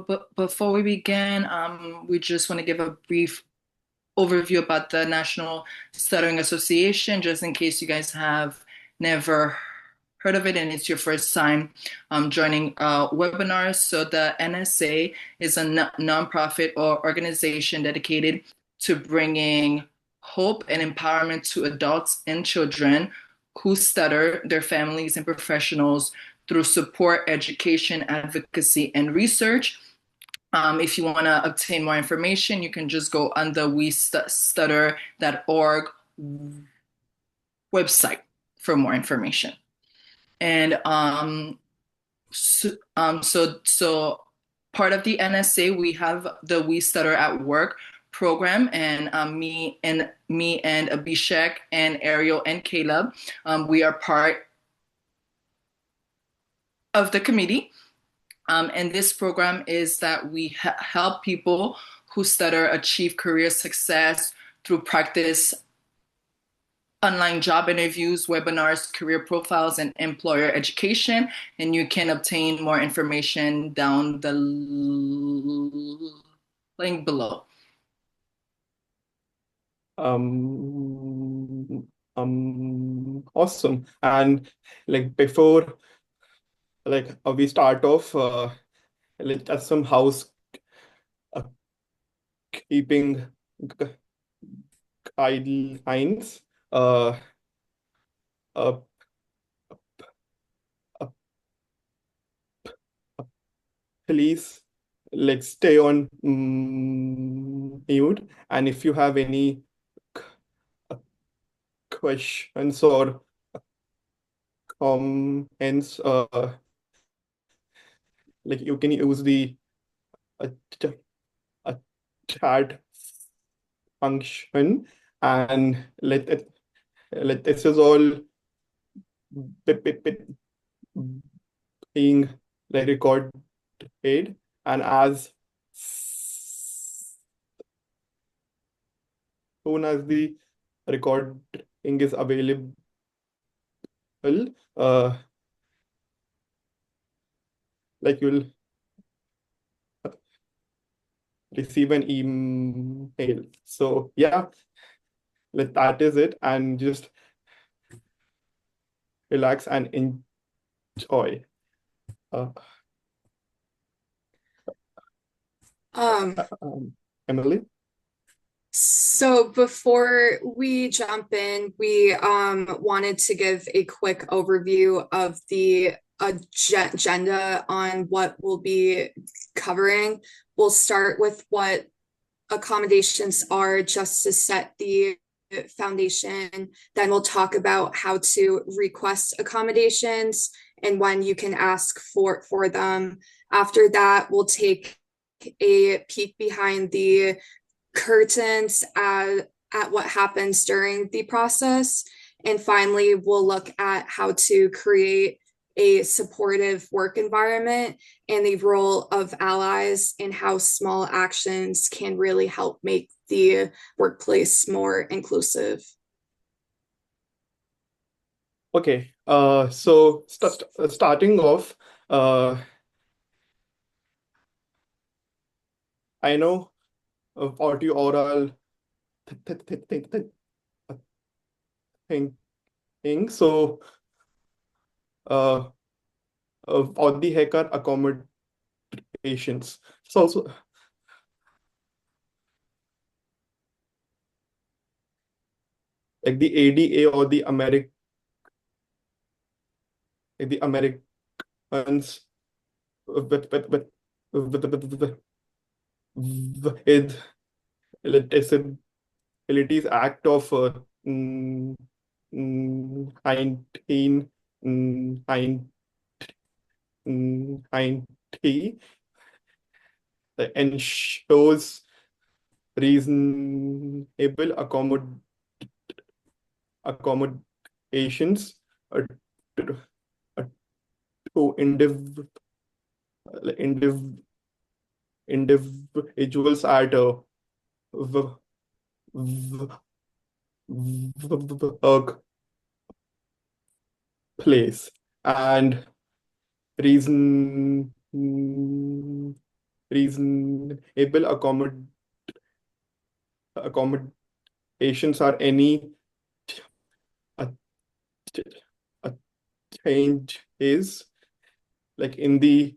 But before we begin, we just want to give a brief overview about the National Stuttering Association, just in case you guys have never heard of it and it's your first time joining webinars. So the NSA is a nonprofit or organization dedicated to bringing hope and empowerment to adults and children who stutter, their families and professionals through support, education, advocacy, and research. If you want to obtain more information, you can just go on the WeStutter.org website for more information. And so part of the NSA, we have the WeStutter at Work program, and me and Abhishek and Ariel and Caleb, we are part of the committee. And this program is that we help people who stutter achieve career success through practice, online job interviews, webinars, career profiles, and employer education. And you can obtain more information down the link below. Awesome. And before we start off, just some house uh, keeping guidelines. Uh, uh, uh, Please stay on mute, and if you have any uh, questions or comments, you can use the uh, ch- uh, chat function, and let this is all being recorded, and as soon as the recording is available, uh, you'll receive an email. So yeah, that is it, and just relax and enjoy. Uh, Um, Emily? so before we jump in, we wanted to give a quick overview of the agenda on what we'll be covering. We'll start with what accommodations are, just to set the foundation. Then we'll talk about how to request accommodations and when you can ask for them. After that, we'll take a peek behind the curtains at what happens during the process. And finally, we'll look at how to create a supportive work environment and the role of allies and how small actions can really help make the workplace more inclusive. Okay, so starting off, I know what you all are thinking. So, uh, what the heck are accommodations? So the ADA or the Americans with Disabilities Act of 1990 ensures reasonable accommodations uh, to, uh, to indiv individuals at a workplace, and reasonable reasonable accommodations are any a, a change is like in the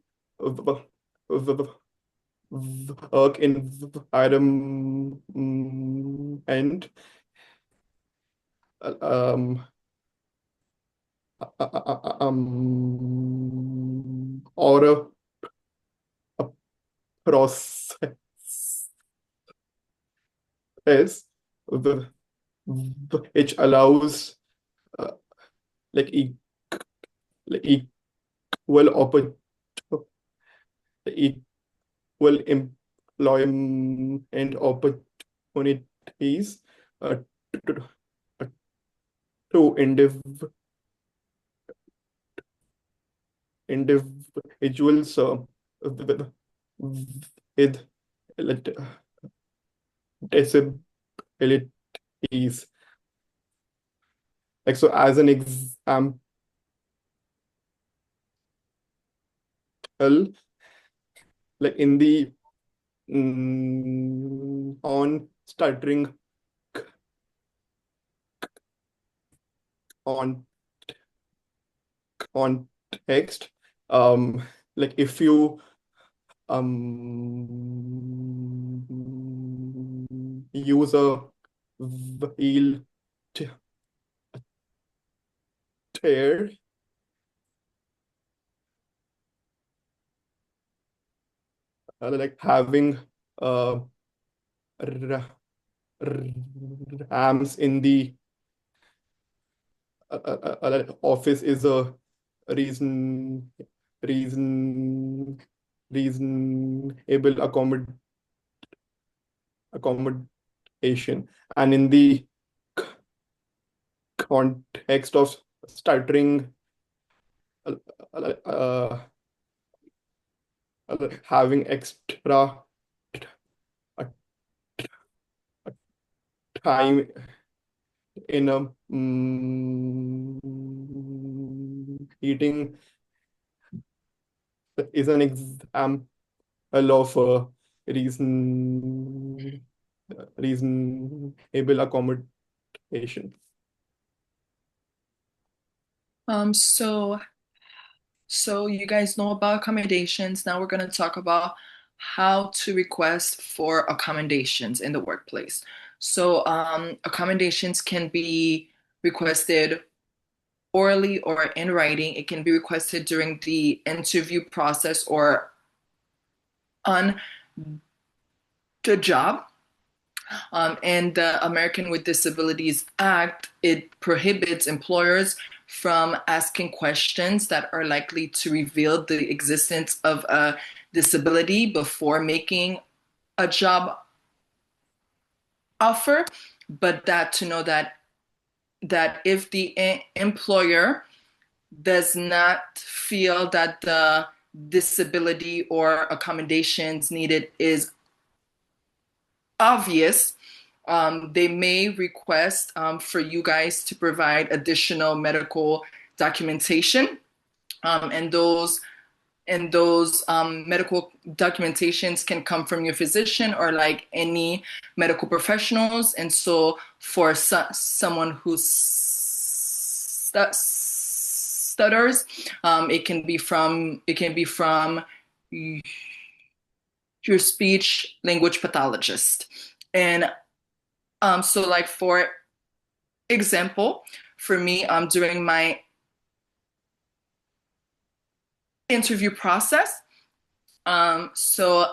work environment um or a process which allows uh, like like equal equal employment opportunities uh, to, to individuals with like, disabilities. Like so, as an example, like in the on stuttering on context, like if you use a wheelchair, like having uh, r- ramps in the office is a reason reason reasonable accommodation, and in the context of stuttering, uh, uh, having extra uh, time in a eating is an example of a reasonable accommodation. Um, so so you guys know about accommodations. Now we're going to talk about how to request for accommodations in the workplace. So accommodations can be requested orally or in writing. It can be requested during the interview process or on the job. And the American with Disabilities Act, it prohibits employers from asking questions that are likely to reveal the existence of a disability before making a job offer, but that to know that if the employer does not feel that the disability or accommodations needed is obvious, they may request for you guys to provide additional medical documentation, and those medical documentations can come from your physician or like any medical professionals. And so for someone who stutters, it can be from your speech language pathologist. And so like for example, for me, during my interview process, so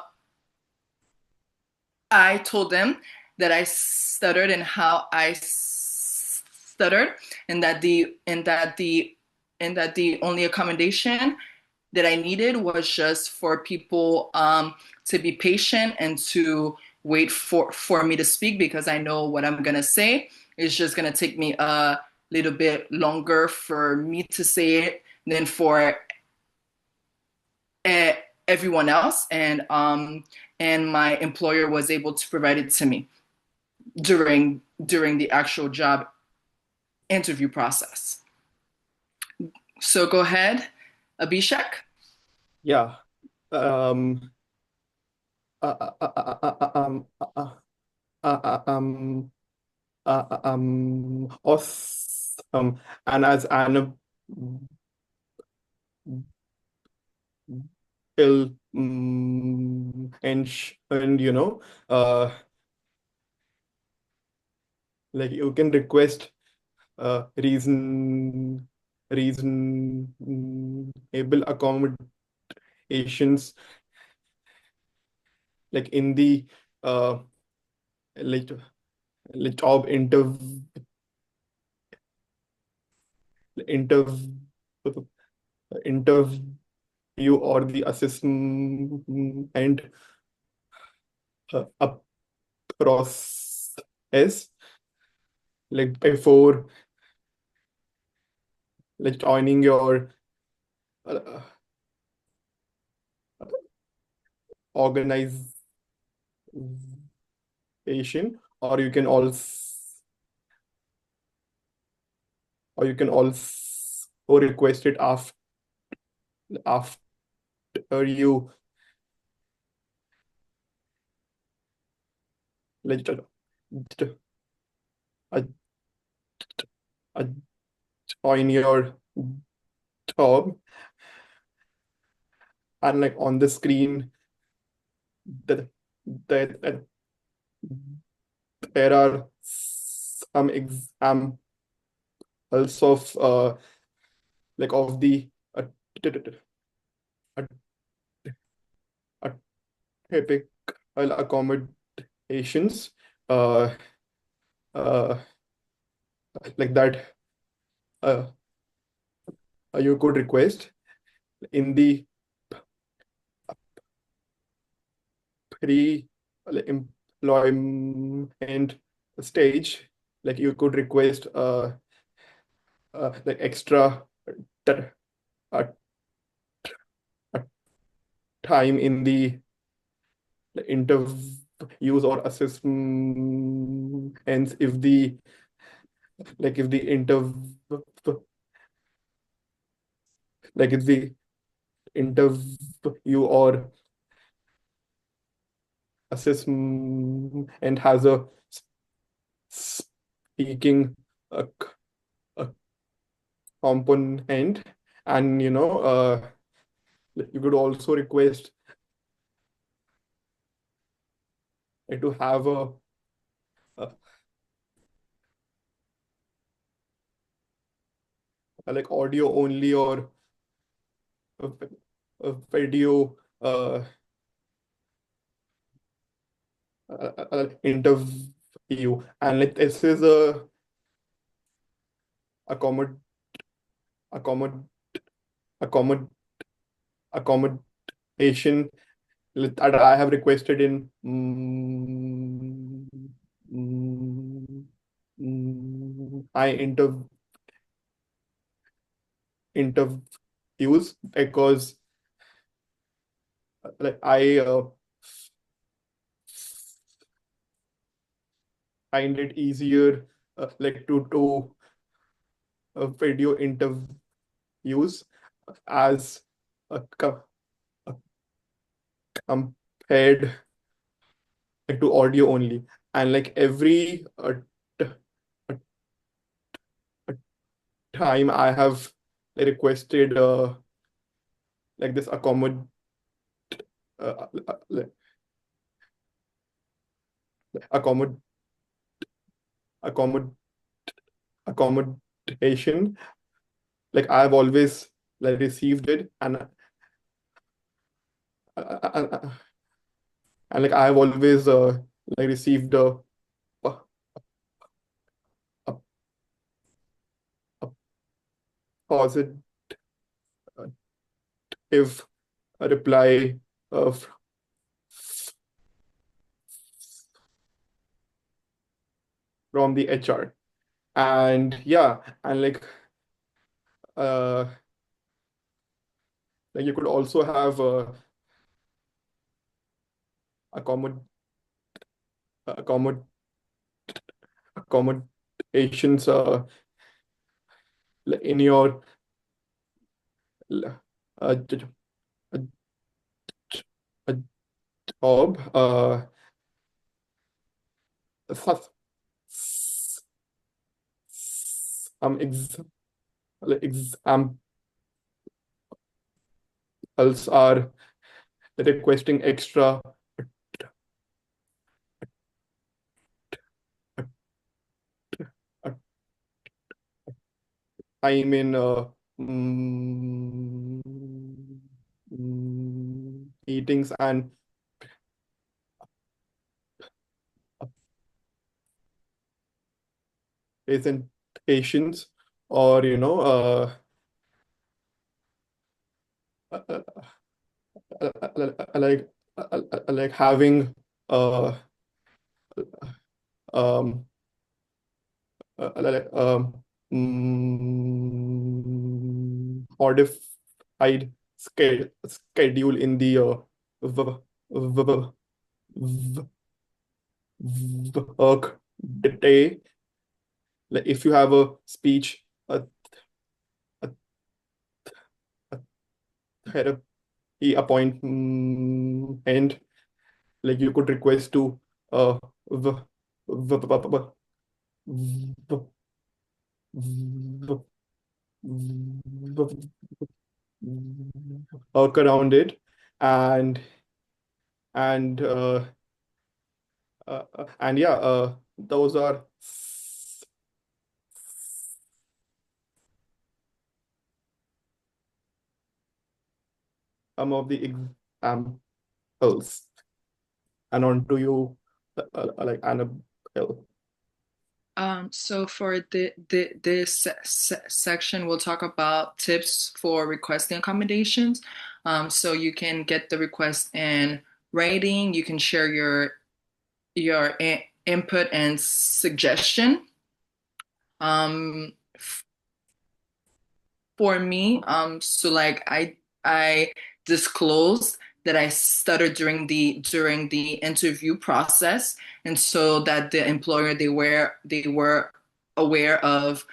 I told them that I stuttered and how I stuttered, and that the only accommodation that I needed was just for people to be patient and to wait for me to speak, because I know what I'm gonna say is just gonna take me a little bit longer for me to say it than for uh, everyone else. And my employer was able to provide it to me during the actual job interview process. So go ahead, Abhishek. Yeah. Um, awesome. And as Annabelle and like you can request reasonable accommodations like in the uh like job interview or the assessment a process like before like joining your uh, organization, or you can also request it after you like uh, uh, join your job, and like on the screen that that there are some examples of like of the t- t- t- uh, uh, typical accommodations uh, uh, like that uh, you could request in the pre-employment stage. Like you could request like extra t- uh, uh, time in the interviews or assessments if the interview like if the interview or assessment and has a speaking a, a component, and you could also request to have a like audio only or a, a video interview, and like this is a accommod accommod accommod accommodation that I have requested in I interviews because like I find it easier like to video interviews as uh, co- uh, compared to audio only, and like every t- uh, time I have requested like this like accommod accommod accommodation, like I've always like received it, and like I've always like received a, a, a positive reply from the HR. And yeah, and uh like you could also have accommod accommod accommodations in your uh, j- uh, job. Some examples are requesting extra time in meetings and presentations, or like having uh um like modified schedule in the v- v- v- work day. Like if you have a speech, a therapy appointment, like you could request to v- v- v- v- v- work around it, and and yeah, those are some of the examples. And on to you, like Annabelle. So for this section, we'll talk about tips for requesting accommodations. So you can get the request in writing. You can share your input and suggestion. For me, so like I disclosed that I stuttered during the interview process, and so that the employer they were aware of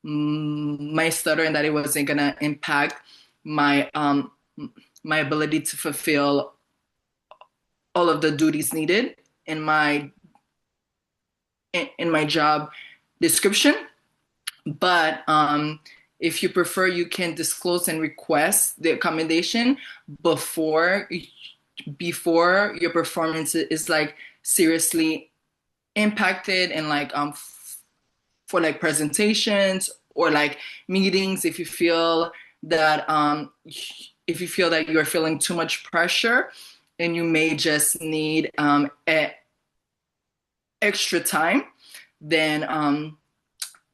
my stutter and that it wasn't gonna impact my my ability to fulfill all of the duties needed in my job description. But if you prefer, you can disclose and request the accommodation before before your performance is like seriously impacted, and like for like presentations or like meetings, if you feel that you're feeling too much pressure and you may just need extra time, then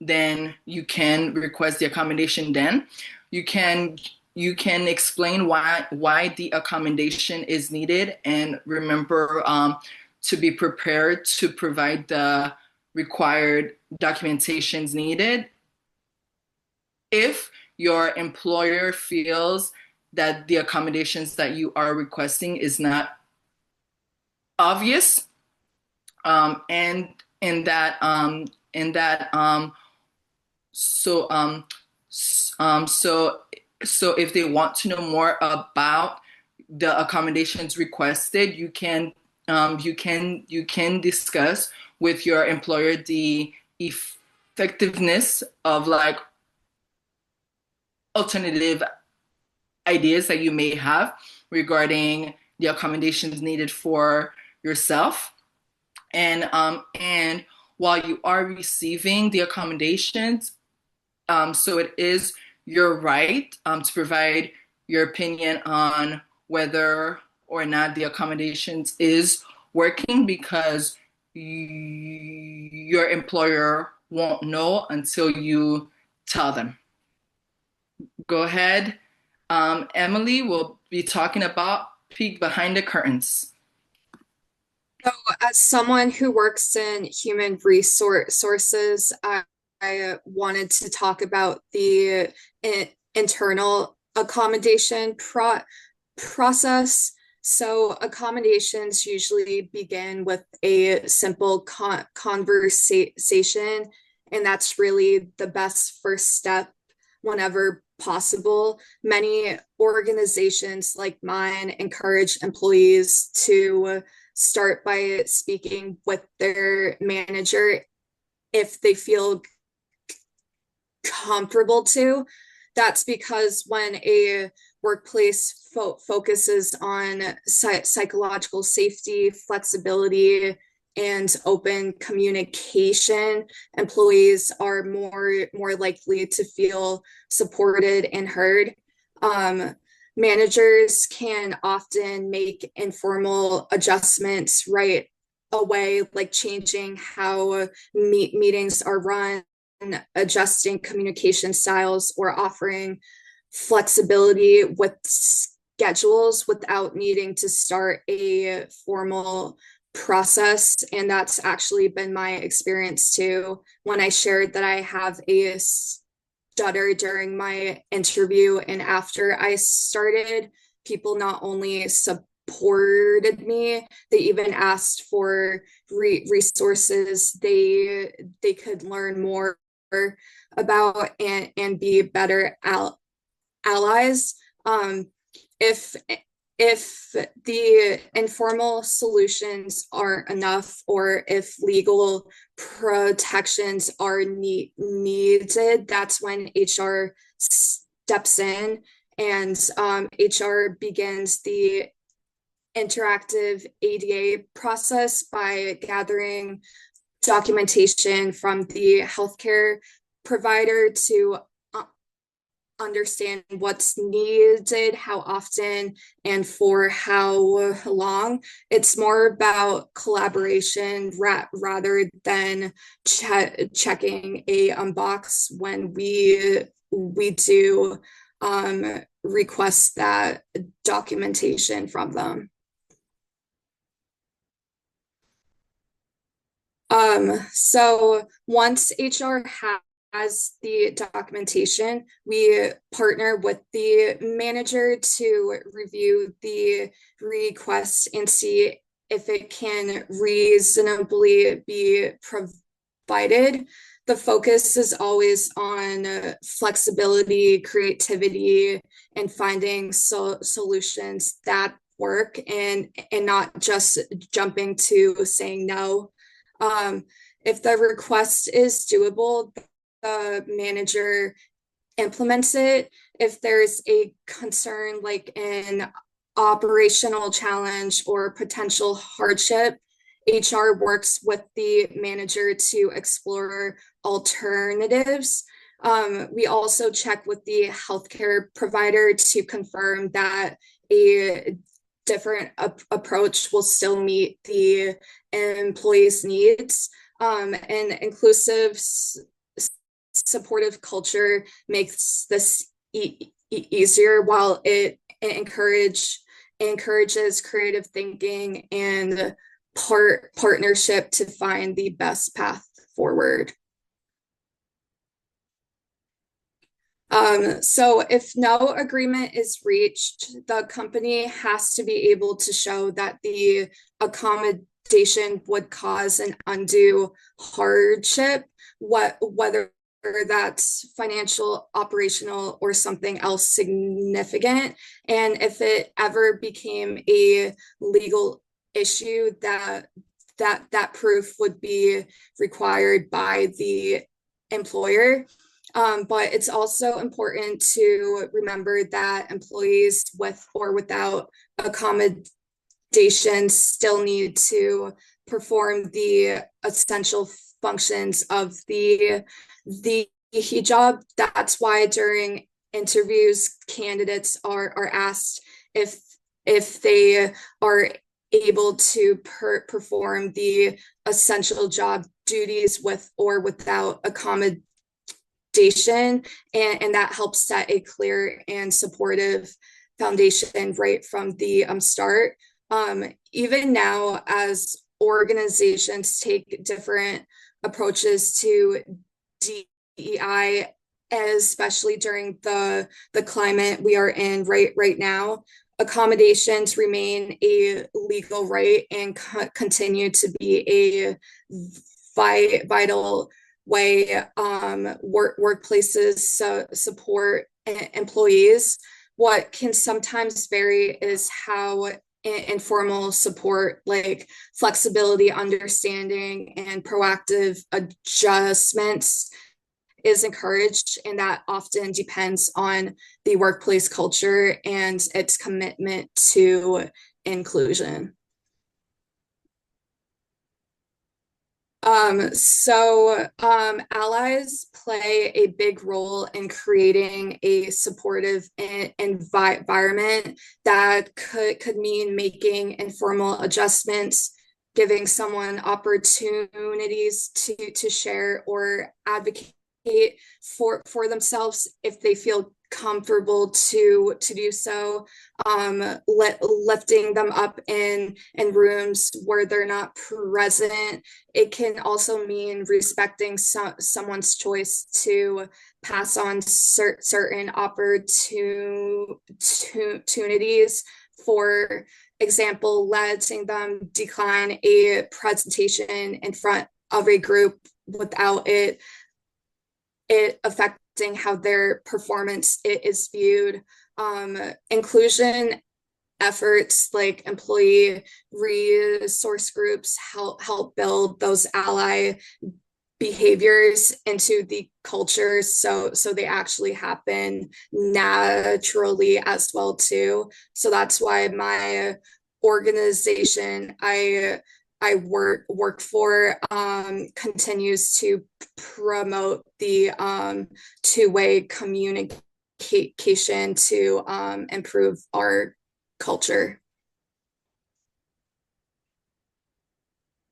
then you can request the accommodation. Then you can explain why the accommodation is needed, and remember to be prepared to provide the required documentations needed if your employer feels that the accommodations that you are requesting is not obvious, and in that so so if they want to know more about the accommodations requested, you can discuss with your employer the effectiveness of like alternative ideas that you may have regarding the accommodations needed for yourself. And while you are receiving the accommodations, so it is your right to provide your opinion on whether or not the accommodations is working, because your employer won't know until you tell them. Go ahead. Emily will be talking about peek behind the curtains. So, as someone who works in human resources, I wanted to talk about the internal accommodation process. So, accommodations usually begin with a simple conversation, and that's really the best first step whenever possible. Many organizations like mine encourage employees to start by speaking with their manager if they feel comfortable to. That's because when a workplace focuses on psychological safety, flexibility, and open communication, employees are more likely to feel supported and heard. Managers can often make informal adjustments right away, like changing how meetings are run, adjusting communication styles, or offering flexibility with schedules without needing to start a formal process. And that's actually been my experience too. When I shared that I have a stutter during my interview and after I started, people not only supported me, they even asked for resources they could learn more about and be better allies. If if the informal solutions aren't enough, or if legal protections are needed, that's when HR steps in, and HR begins the interactive ADA process by gathering documentation from the healthcare provider to understand what's needed, how often, and for how long. It's more about collaboration rather than checking a box when we do request that documentation from them. So once HR has the documentation, we partner with the manager to review the request and see if it can reasonably be provided. The focus is always on flexibility, creativity, and finding solutions that work, and not just jumping to saying no. If the request is doable, the manager implements it. If there's a concern like an operational challenge or potential hardship, HR works with the manager to explore alternatives. We also check with the healthcare provider to confirm that a different approach will still meet the employee's needs. And inclusive, supportive culture makes this easier, while it encourages creative thinking and partnership to find the best path forward. So if no agreement is reached, the company has to be able to show that the accommodation would cause an undue hardship, whether that's financial, operational, or something else significant. And if it ever became a legal issue, that proof would be required by the employer. But it's also important to remember that employees with or without accommodations still need to perform the essential functions of the job. That's why during interviews, candidates are asked if they are able to perform the essential job duties with or without accommodation, and that helps set a clear and supportive foundation right from the start. Even now, as organizations take different approaches to DEI, especially during the climate we are in right now, accommodations remain a legal right and continue to be a vital way workplaces support employees. What can sometimes vary is how informal support, like flexibility, understanding, and proactive adjustments, is encouraged, and that often depends on the workplace culture and its commitment to inclusion. Allies play a big role in creating a supportive environment that could mean making informal adjustments, giving someone opportunities to share or advocate for themselves if they feel comfortable to do so, lifting them up in rooms where they're not present. It can also mean respecting someone's choice to pass on certain opportunities. For example, letting them decline a presentation in front of a group without it affecting how their performance is viewed. Inclusion efforts like employee resource groups help build those ally behaviors into the culture, so they actually happen naturally as well too. So that's why my organization I work for continues to promote the two-way communication to improve our culture.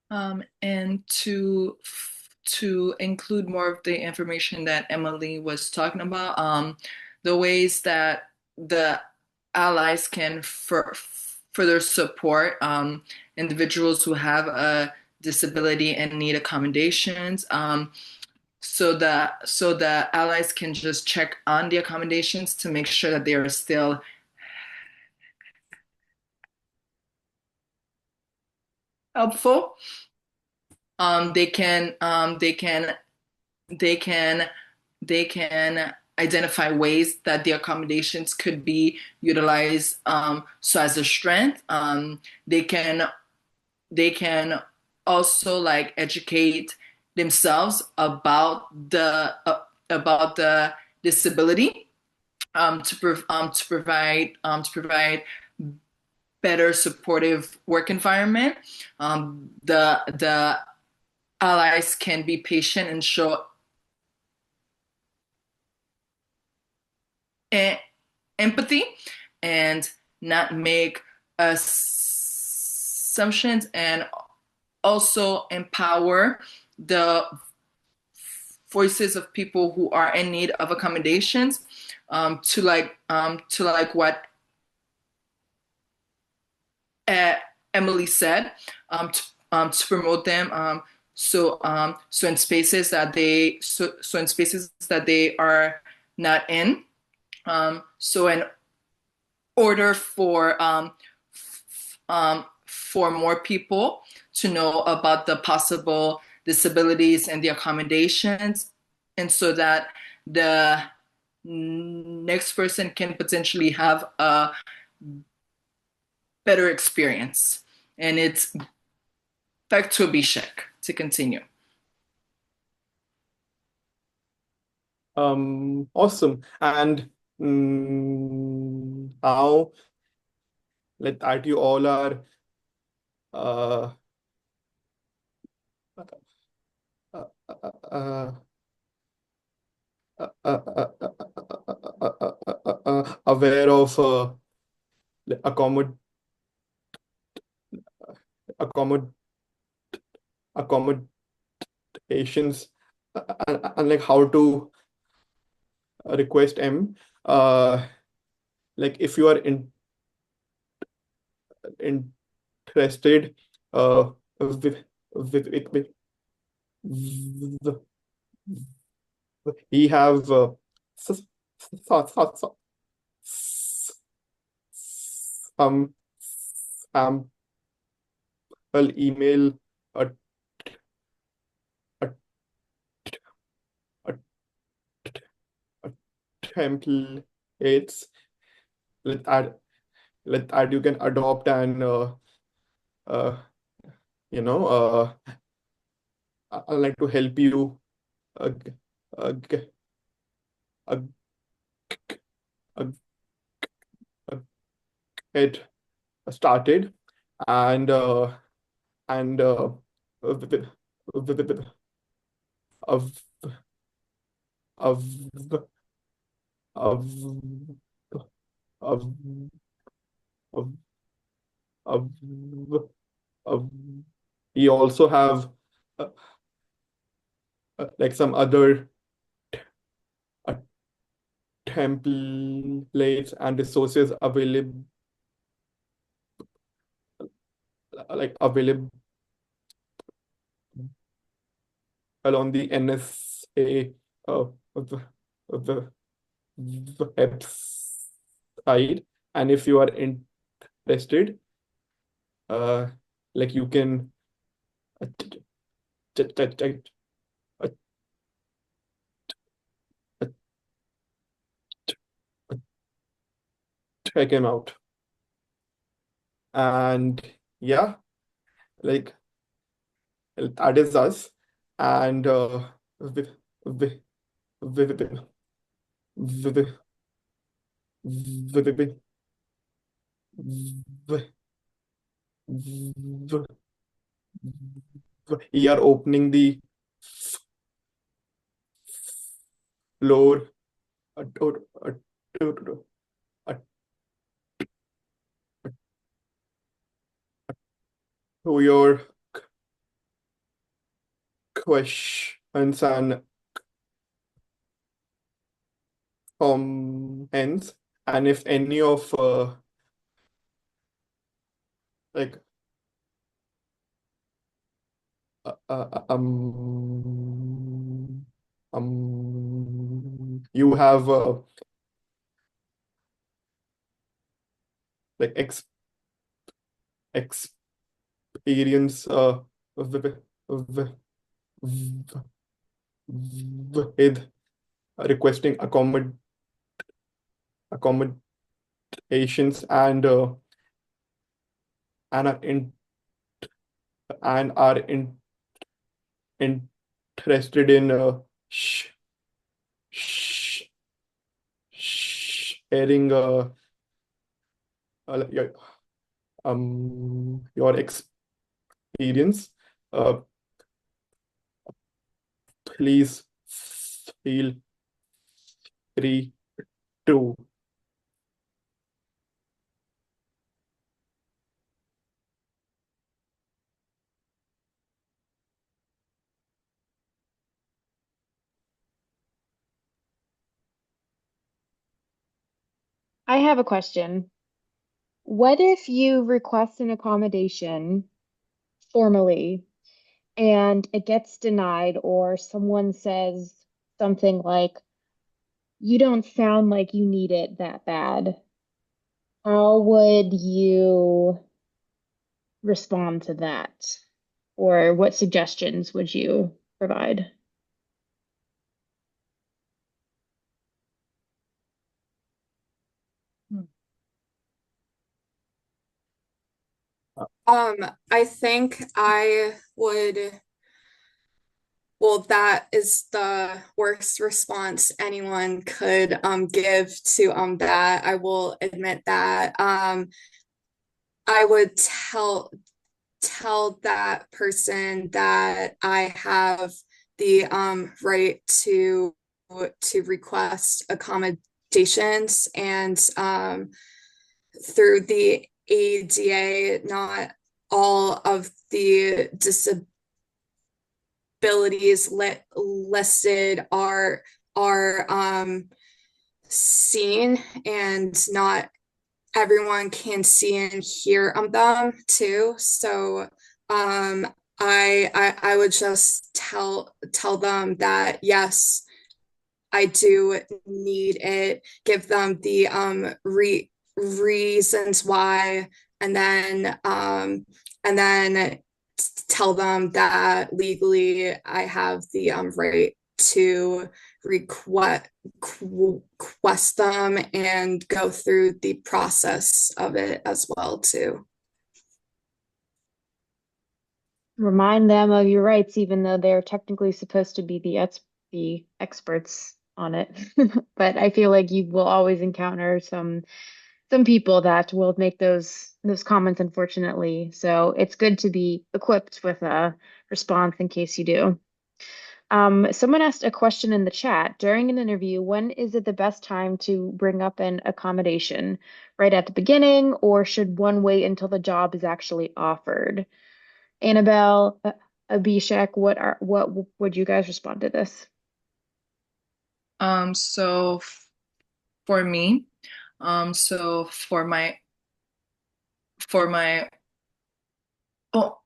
And to include more of the information that Emily was talking about, the ways that the allies can further support individuals who have a disability and need accommodations. So the allies can just check on the accommodations to make sure that they are still helpful. They can identify ways that the accommodations could be utilized, so as a strength. They can also like educate themselves about the disability, to provide better supportive work environment. The allies can be patient and show empathy and not make assumptions, and also empower the voices of people who are in need of accommodations, to like what Emily said, to promote them. So in spaces that they are not in. So in order for more people to know about the possible disabilities and the accommodations, and so that the next person can potentially have a better experience. And it's back to Abhishek to continue. Awesome. And how that you all are uh, uh, uh, aware of accommod accommod accommodations, and like how to request M. Like if you are interested, with he have s- s- s- some sample email uh, uh, uh, templates. Let's add you can adopt and uh, I'd like to help you uh, g- g- uh, uh, uh, get started and and with- with- of of of of of of of we also have uh, like some other uh, templates and resources available available on the NSA uh, the, the website. And if you are interested, uh, like you can uh, ch- ch- ch- uh, uh, uh, check him out. And yeah, like that is us. And with, with, with, with, with, we are opening the floor to, to, uh, to your questions and comments. And if any of like uh, uh, um you have like experience with, with requesting accommodations and are in and are interested in sh sharing your experience, uh, please feel free to. I have a question. What if you request an accommodation formally and it gets denied, or someone says something like, you don't sound like you need it that bad? How would you respond to that? Or what suggestions would you provide? I think I would, well, that is the worst response anyone could give to that. I will admit that. I would tell that person that I have the right to request accommodations, and through the ADA, not all of the disabilities listed are seen, and not everyone can see and hear them too. So I would just tell them that yes, I do need it, give them the reasons why, and then tell them that legally I have the right to request them and go through the process of it as well too. Remind them of your rights, even though they're technically supposed to be the experts on it. But I feel like you will always encounter some people that will make those comments, unfortunately. So it's good to be equipped with a response in case you do. Someone asked a question in the chat. During an interview, when is it the best time to bring up an accommodation? Right at the beginning, or should one wait until the job is actually offered? Annabelle, Abhishek, what would you guys respond to this? So for me, so for my o-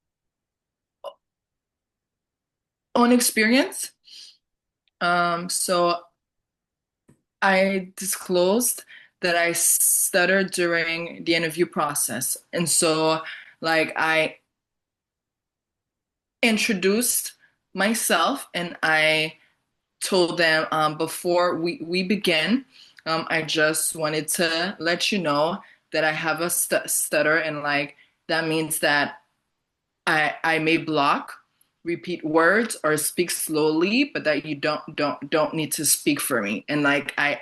own experience, so I disclosed that I stuttered during the interview process, and so like I introduced myself and I told them before we begin, I just wanted to let you know that I have a stutter, and like that means that I may block, repeat words, or speak slowly, but that you don't need to speak for me. And like I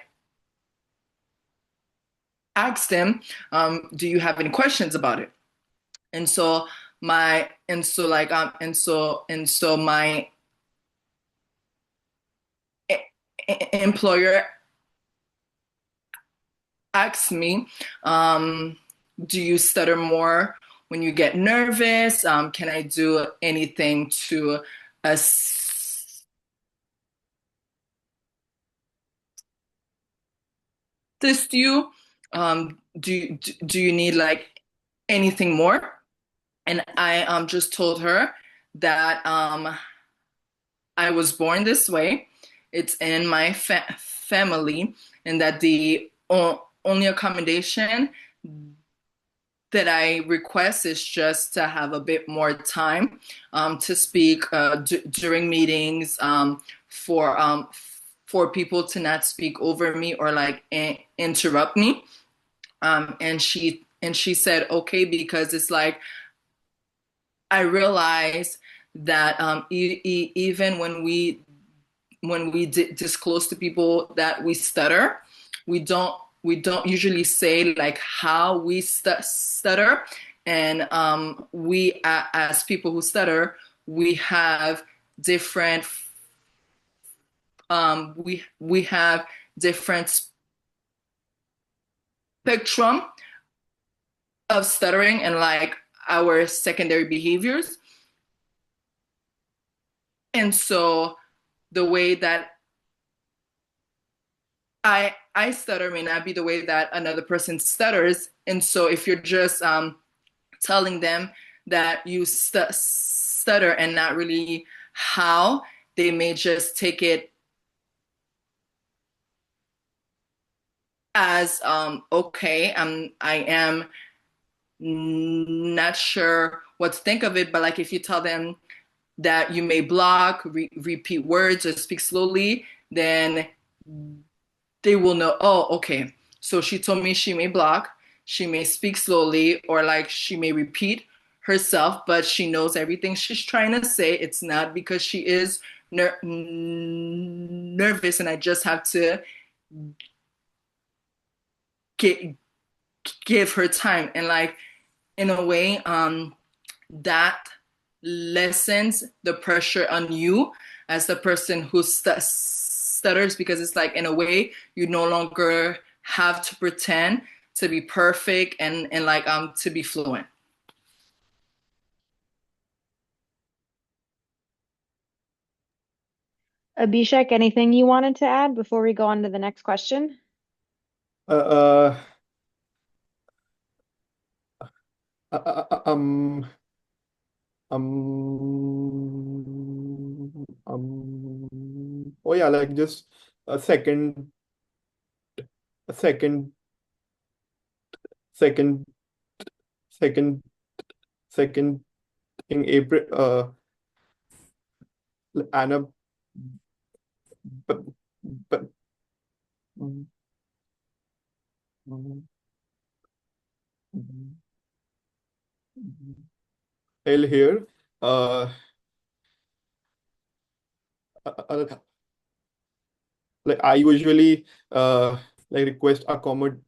asked him, do you have any questions about it? And so my and so like and so my employer asked me, do you stutter more when you get nervous? Can I do anything to assist you? Do you need like anything more? And I just told her that I was born this way. It's in my family, and that the only accommodation that I request is just to have a bit more time to speak during meetings, for people to not speak over me or like interrupt me. And she said okay, because it's like I realize that even when we disclose to people that we stutter, we don't usually say like how we stutter, and we as people who stutter, we have different we have different spectrum of stuttering and like our secondary behaviors. And so the way that I stutter may not be the way that another person stutters. And so if you're just telling them that you stutter and not really how, they may just take it as okay, I am not sure what to think of it. But like if you tell them that you may block, repeat words, or speak slowly, then they will know, oh, okay. So she told me she may block, she may speak slowly, or like she may repeat herself, but she knows everything she's trying to say. It's not because she is nervous, and I just have to get, give her time. And like in a way, that lessens the pressure on you as the person who stutters, because it's like in a way you no longer have to pretend to be perfect and like to be fluent. Abhishek, anything you wanted to add before we go on to the next question? Uh, uh, uh, uh, uh, um, oh yeah, like just a second, a second, second, second, second in April, Anna, but mm, mm, mm, I'll here. Uh, like I usually like request accommodation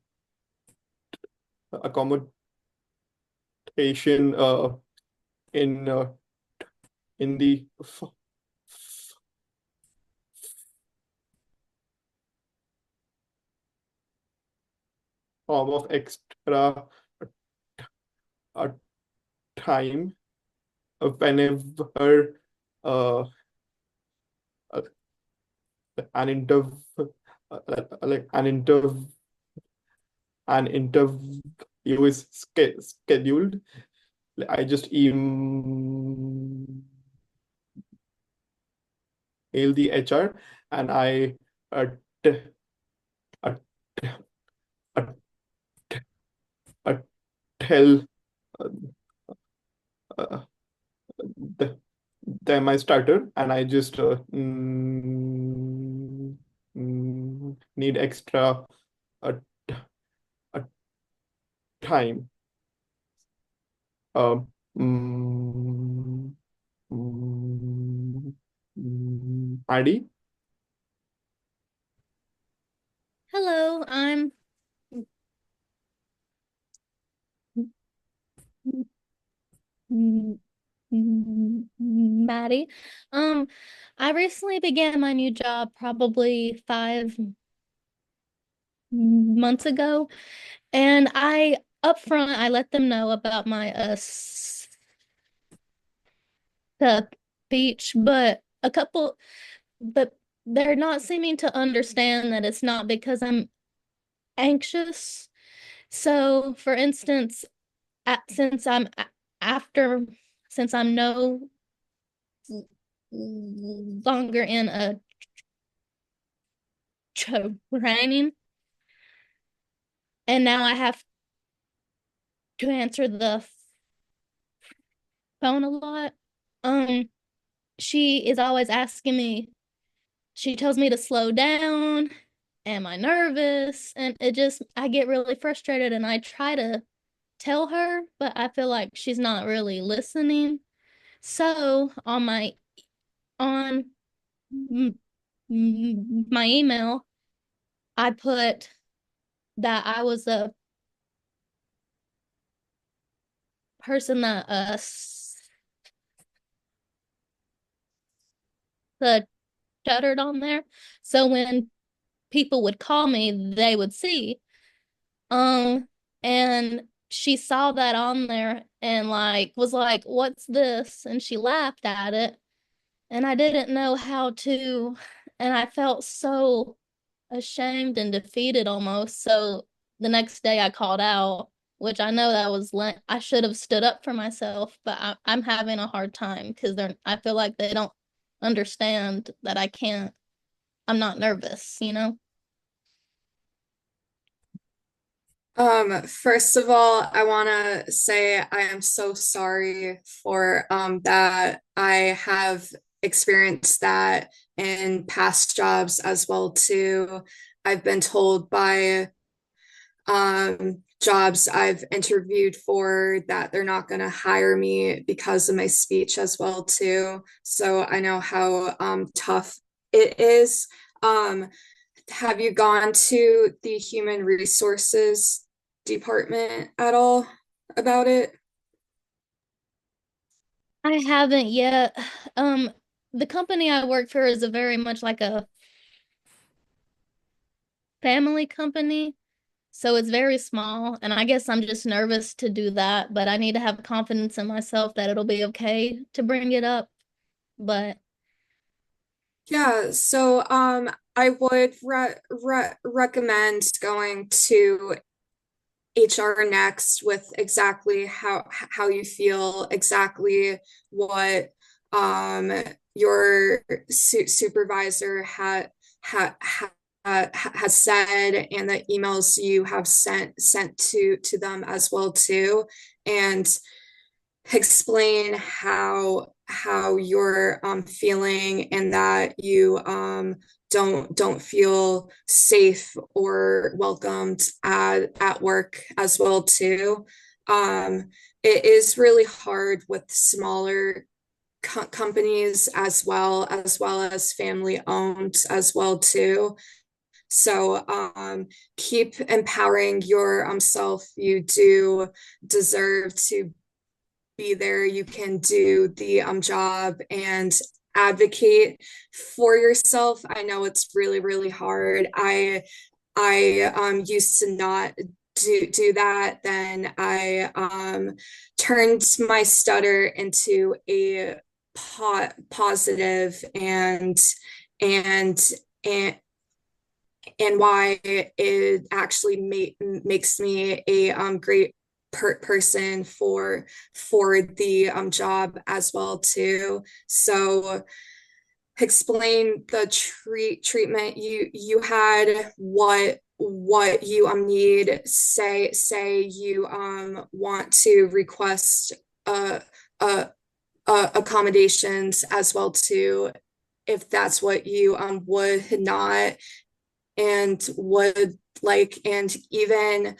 in the form of extra uh, time whenever uh, uh, an like an interview is scheduled. Like, I just email the HR and I uh, t- uh, uh, uh, tell uh, uh, the, them I started and I just need extra uh, uh, time. Um, mm, Addy? Hello, I'm Maddie. Um, I recently began my new job probably 5 months ago, and I up front I let them know about my speech, but they're not seeming to understand that it's not because I'm anxious. So, for instance, since after since I'm no longer in a training, and now I have to answer the phone a lot. Um, she is always asking me, she tells me to slow down. Am I nervous? And I get really frustrated and I try to tell her, but I feel like she's not really listening. So on my email, I put that I was a person that stuttered on there. So when people would call me, they would see. Um, and she saw that on there and was like, "What's this?" And she laughed at it. And I didn't know how to, and I felt so ashamed and defeated almost. So the next day I called out, which I know that was I should have stood up for myself, but I'm having a hard time because I feel like they don't understand that I'm not nervous, you know? First of all, I want to say I am so sorry for that. I have experienced that in past jobs as well too. I've been told by jobs I've interviewed for that they're not going to hire me because of my speech as well too. So I know how tough it is. Have you gone to the human resources department at all about it? I haven't yet. Um, the company I work for is a very much like a family company. So it's very small, and I guess I'm just nervous to do that, but I need to have confidence in myself that it'll be okay to bring it up. But Yeah, so I would recommend going to HR next with exactly how you feel, exactly what your supervisor has said, and the emails you have sent to them as well too, and explain how you're feeling and that you don't feel safe or welcomed at work as well too. It is really hard with smaller companies as well as family owned as well too. So keep empowering your self. You do deserve to be there. You can do the job and advocate for yourself. I know it's really, really hard. I used to not do that. Then I turned my stutter into a positive and and and why it actually makes me a great person for the job as well too. So explain the treatment you had, what you need. Say you want to request uh accommodations as well too, if that's what you would not and would like, and even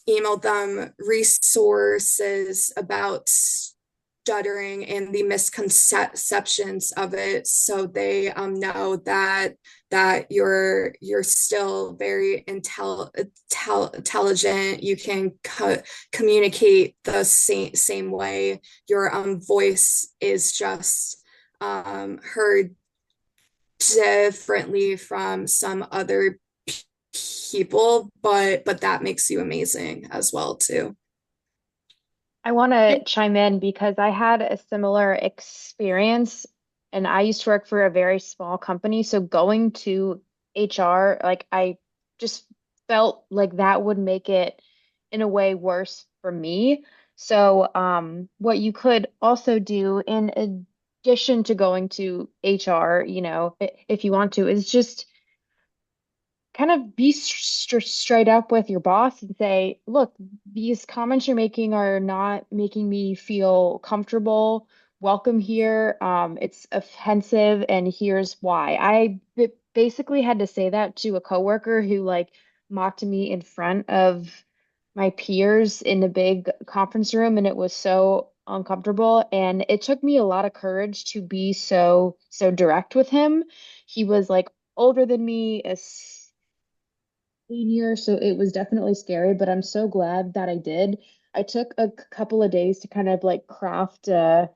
email them resources about stuttering and the misconceptions of it, so they know that you're still very intelligent. You can communicate the same way. Your voice is just heard differently from some other people, but that makes you amazing as well too. I want to chime in because I had a similar experience and I used to work for a very small company. So going to HR, like I just felt like that would make it in a way worse for me. So what you could also do in addition to going to HR, if you want to, is just kind of be straight up with your boss and say, look, these comments you're making are not making me feel comfortable, welcome here. It's offensive, and here's why. Basically had to say that to a coworker who like mocked me in front of my peers in the big conference room, and it was so uncomfortable. And it took me a lot of courage to be so direct with him. He was like older than me, a senior, so it was definitely scary, but I'm so glad that I did. I took a couple of days to kind of like craft a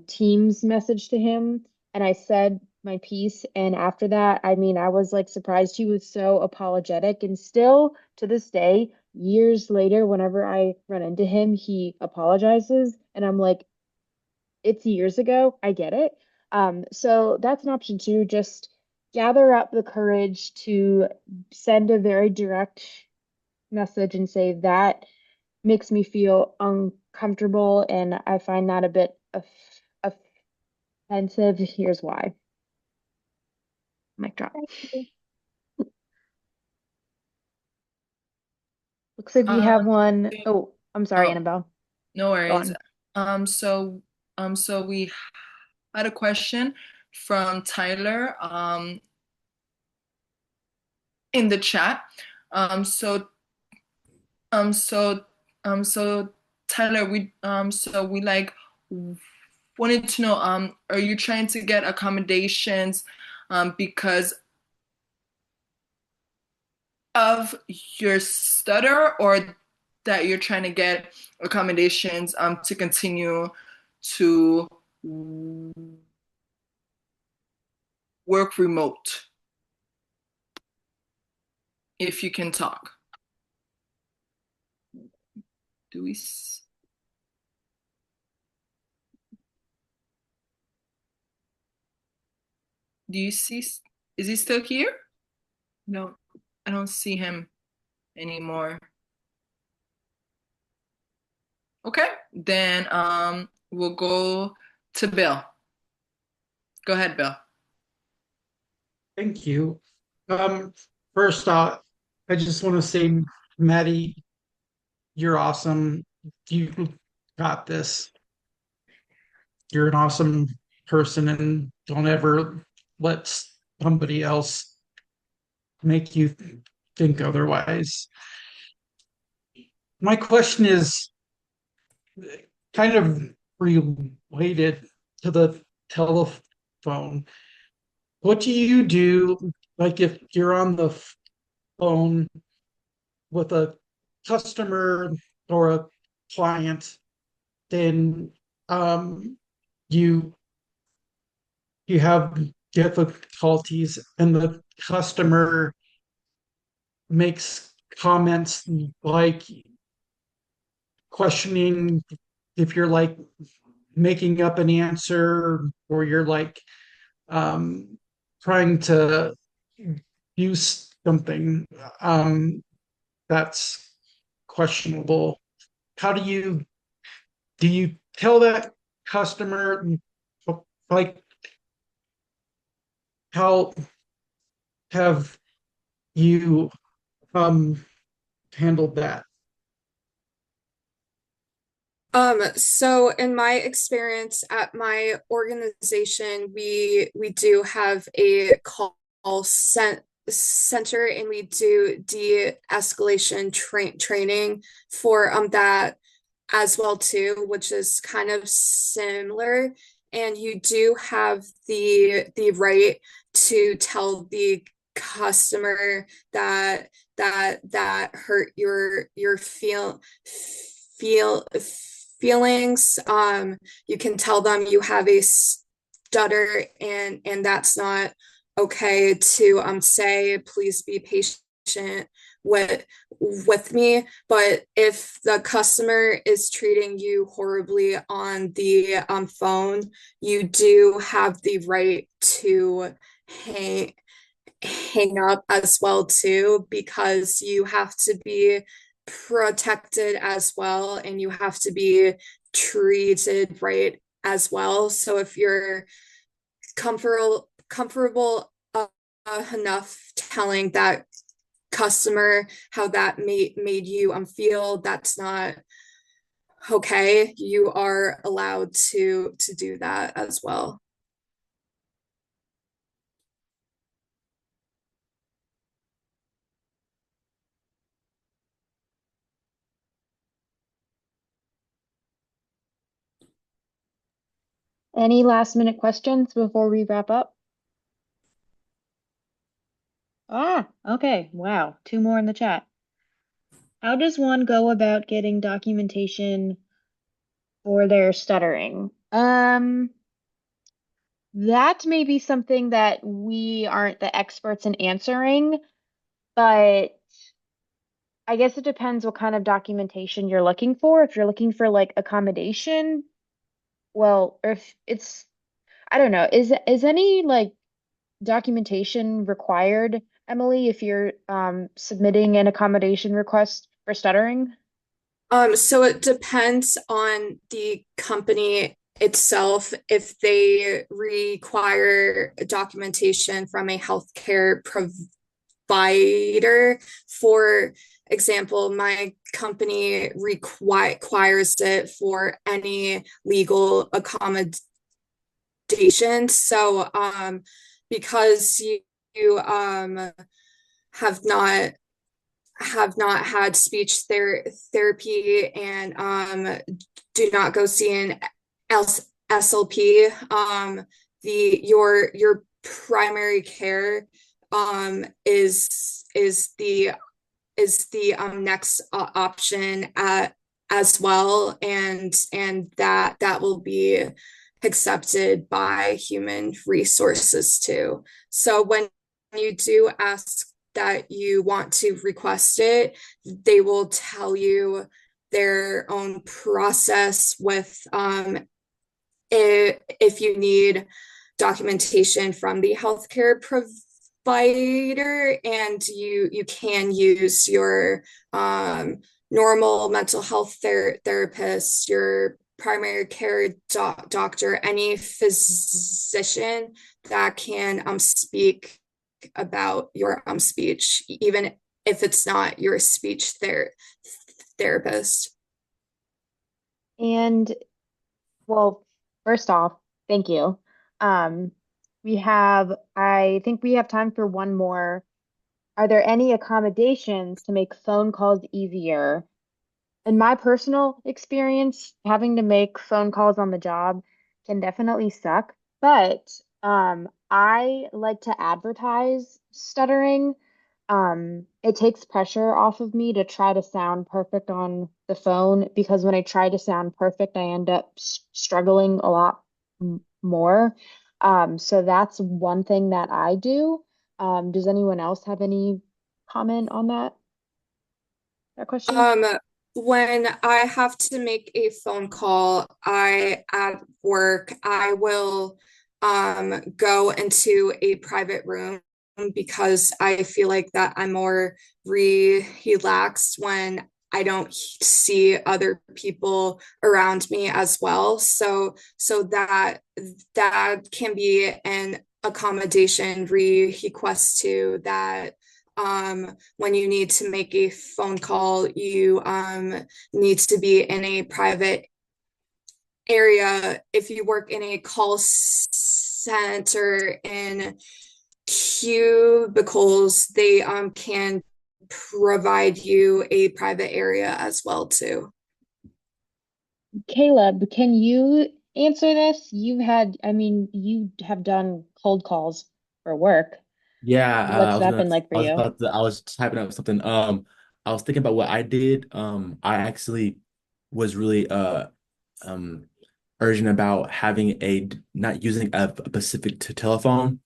Teams message to him, and I said my piece. And after that, I mean, I was like surprised he was so apologetic. And still to this day, years later, whenever I run into him, he apologizes, and I'm like, it's years ago. I get it. So that's an option too. Just gather up the courage to send a very direct message and say that makes me feel uncomfortable and I find that a bit offensive. Here's why. Mic drop. Looks like we have Um, one. Oh, I'm sorry, oh, Annabelle. no Go worries. on. So we had a question from Tyler in the chat. Um, so so so Tyler, we like wanted to know, are you trying to get accommodations because of your stutter, or that you're trying to get accommodations to continue to work remote, if you can talk? Do we do you see, is he still here? No, I don't see him anymore. Okay, then we'll go to Bill. Go ahead, Bill. Thank you. Um, First off, I just want to say, Maddie, you're awesome. You got this. You're an awesome person, and don't ever let somebody else make you think otherwise. My question is kind of related to the telephone. What do you do, like if you're on the phone with a customer or a client, then you you have difficulties and the customer makes comments like questioning if you're like making up an answer or you're like trying to use something that's questionable. How do you tell that customer, like, how have you handled that? So in my experience at my organization, we do have a call center, and we do de-escalation training for that as well too, which is kind of similar. And you do have the right to tell the customer that hurt your feel feelings. You can tell them you have a stutter, and that's not okay to say, please be patient with me. But if the customer is treating you horribly on the phone, you do have the right to hang up as well too, because you have to be protected as well, and you have to be treated right as well. So if you're comfortable enough telling that customer how that made you feel, that's not okay, you are allowed to do that as well. Any last minute questions before we wrap up? Okay. Wow. Two more in the chat. How does one go about getting documentation for their stuttering? That may be something that we aren't the experts in answering, but I guess it depends what kind of documentation you're looking for. If you're looking for like accommodation, well, or if it's, I don't know, is any like documentation required, Emily, if you're submitting an accommodation request for stuttering? So it depends on the company itself if they require documentation from a healthcare provider. For example, my company requires it for any legal accommodation. So because you have not had speech therapy and do not go see an SLP, your primary care is the next option as well, and that will be accepted by human resources too. So when you do ask that you want to request it, they will tell you their own process with if you need documentation from the healthcare provider, and you can use your normal mental health therapist, your primary care doctor, any physician that can speak about your speech, even if it's not your speech therapist. And well, first off, thank you. I think we have time for one more. Are there any accommodations to make phone calls easier? In my personal experience, having to make phone calls on the job can definitely suck, but I like to advertise stuttering. It takes pressure off of me to try to sound perfect on the phone because when I try to sound perfect, I end up struggling a lot more. So that's one thing that I do. Does anyone else have any comment on that question? Um, when I have to make a phone call, I at work, I will go into a private room because I feel like that I'm more relaxed when I don't see other people around me as well. So that can be an accommodation request to that when you need to make a phone call, you need to be in a private area. If you work in a call center in cubicles, they can provide you a private area as well too. Caleb, can you answer this? You have done cold calls for work. Yeah, What's that been like for you? I was typing up something. I was thinking about what I did. I actually was really um urgent about having not using a specific telephone.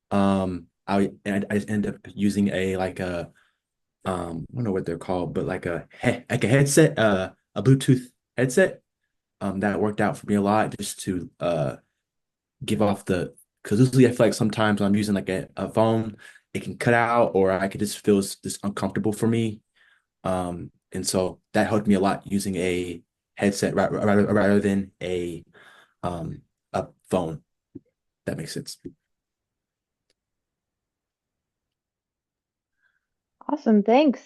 I just ended up using a like a I don't know what they're called, but like a headset, a Bluetooth headset. That worked out for me a lot just to give off the because usually I feel like sometimes when I'm using like a phone, it can cut out or I could just feel just uncomfortable for me. And so that helped me a lot using a headset rather than a phone. That makes sense. Awesome, thanks.